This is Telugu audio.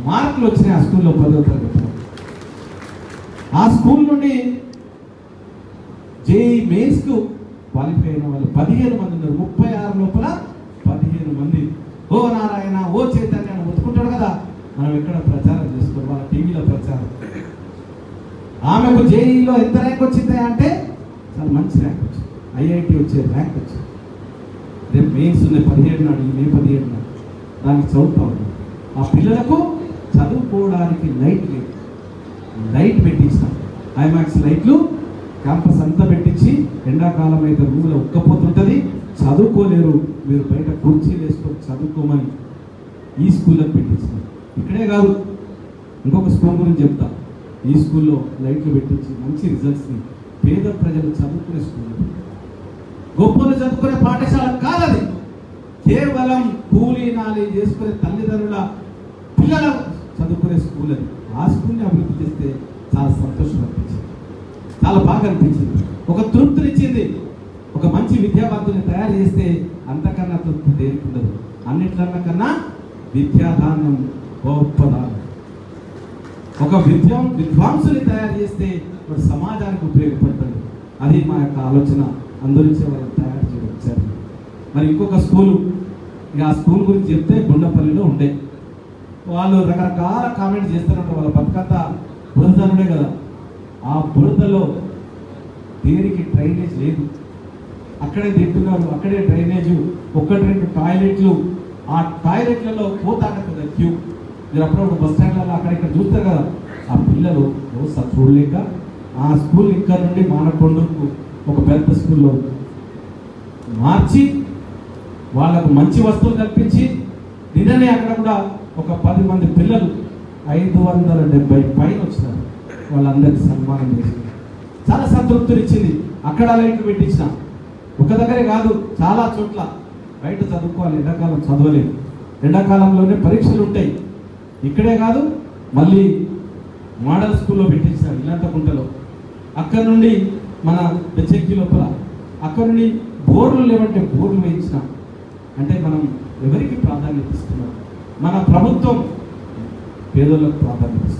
మార్కులు వచ్చినాయి ఆ స్కూల్లో 10వ తరగతిలో. ఆ స్కూల్ నుండి జేఈ మెయిన్స్కు క్వాలిఫై అయిన వాళ్ళు 15 మంది ఉన్నారు. 36 లోపల 15 మంది. ఓ నారాయణ, ఓ చైతన్య అని ఒత్తుకుంటాడు కదా, మనం ఎక్కడ ప్రచారం చేసుకోవాలి, వాళ్ళ టీవీలో ప్రచారం. ఆమెకు జేఈలో ఎంత ర్యాంక్ వచ్చింది అంటే చాలా మంచి ర్యాంక్ వచ్చింది, ఐఐటి వచ్చే ర్యాంక్ వచ్చింది. రేపు మెయిన్స్ ఉన్నాయి 17 నాడు, ఈ మే 17 నాడు దానికి చదువుతా ఉన్నాం. ఆ పిల్లలకు చదువుకోవడానికి లైట్ పెట్టించినాం. ఐమాక్స్ లైట్లు క్యాంపస్ అంతా పెట్టించి, ఎండాకాలం అయితే రూమ్లో ఉక్కపోతుంటుంది, చదువుకోలేరు, మీరు బయట కుర్చీలు వేసుకొని చదువుకోమని ఈ స్కూల్లోకి పెట్టించినాం. ఇక్కడే కాదు, ఇంకొక స్కూల్ గురించి చెప్తా. ఈ స్కూల్లో లైట్లు పెట్టించి మంచి రిజల్ట్స్ని పేద ప్రజలు చదువుకునే స్కూల్, గొప్పలు చదువుకునే పాఠశాల కాదది. కేవలం కూలీ నాలి చేసుకునే తల్లిదండ్రుల పిల్లల చదువుకునే స్కూల్ అది. ఆ స్కూల్ని అభివృద్ధి చేస్తే చాలా సంతోషం అనిపించింది, చాలా బాగా అనిపించింది, ఒక తృప్తినిచ్చింది. ఒక మంచి విద్యావంతుని తయారు చేస్తే అంతకన్నా తృప్తి దేనికి ఉండదు. అన్నిట్లన్నా విద్యాదానం గొప్పదానం. ఒక విద్వాంసుని తయారు చేస్తే వాడు సమాజానికి ఉపయోగపడతాడు. అది మా యొక్క ఆలోచన. అందులోంచి వాళ్ళని తయారు చేయవచ్చు. మరి ఇంకొక స్కూలు, ఇక ఆ స్కూల్ గురించి చెప్తే గుండపల్లిలో ఉండే వాళ్ళు రకరకాల కామెంట్స్ చేస్తున్నట్టు. వాళ్ళ బతుకంతా బురదనుడే కదా, ఆ బురదలో దేనికి డ్రైనేజ్ లేదు, అక్కడే తింటున్నారు, అక్కడే డ్రైనేజు, 1-2 టాయిలెట్లు. ఆ టాయిలెట్లలో పోతాడుతుంది క్యూ. మీరు అప్పుడప్పుడు బస్ స్టాండ్లలో అక్కడ ఇక్కడ చూస్తారు కదా. ఆ పిల్లలు చూడలేక ఆ స్కూల్ ఇక్కడ నుండి మానకొండకు ఒక పెద్ద స్కూల్లో మార్చి వాళ్ళకు మంచి వస్తువులు కల్పించి, నిన్ననే అక్కడ కూడా ఒక 10 మంది పిల్లలు 570 పైన వచ్చినారు. వాళ్ళందరికీ సన్మానం చేసింది, చాలా సంతృప్తినిచ్చింది. అక్కడ లైట్లు పెట్టించిన ఒక దగ్గరే కాదు, చాలా చోట్ల. బయట చదువుకోవాలి, ఎండాకాలం చదవలేదు, ఎండాకాలంలోనే పరీక్షలు ఉంటాయి. ఇక్కడే కాదు, మళ్ళీ మోడల్ స్కూల్లో పెట్టించినారు ఇల్లంతకుంటలో. అక్కడ నుండి మన బెచ్చెక్కి లోపల అక్కడ నుండి బోర్లు లేవంటే బోర్లు వేయించినాం. అంటే మనం ఎవరికి ప్రాధాన్యత ఇస్తున్నాం? మన ప్రభుత్వం పేదలకు ప్రాధాన్యత ఇస్తుంది.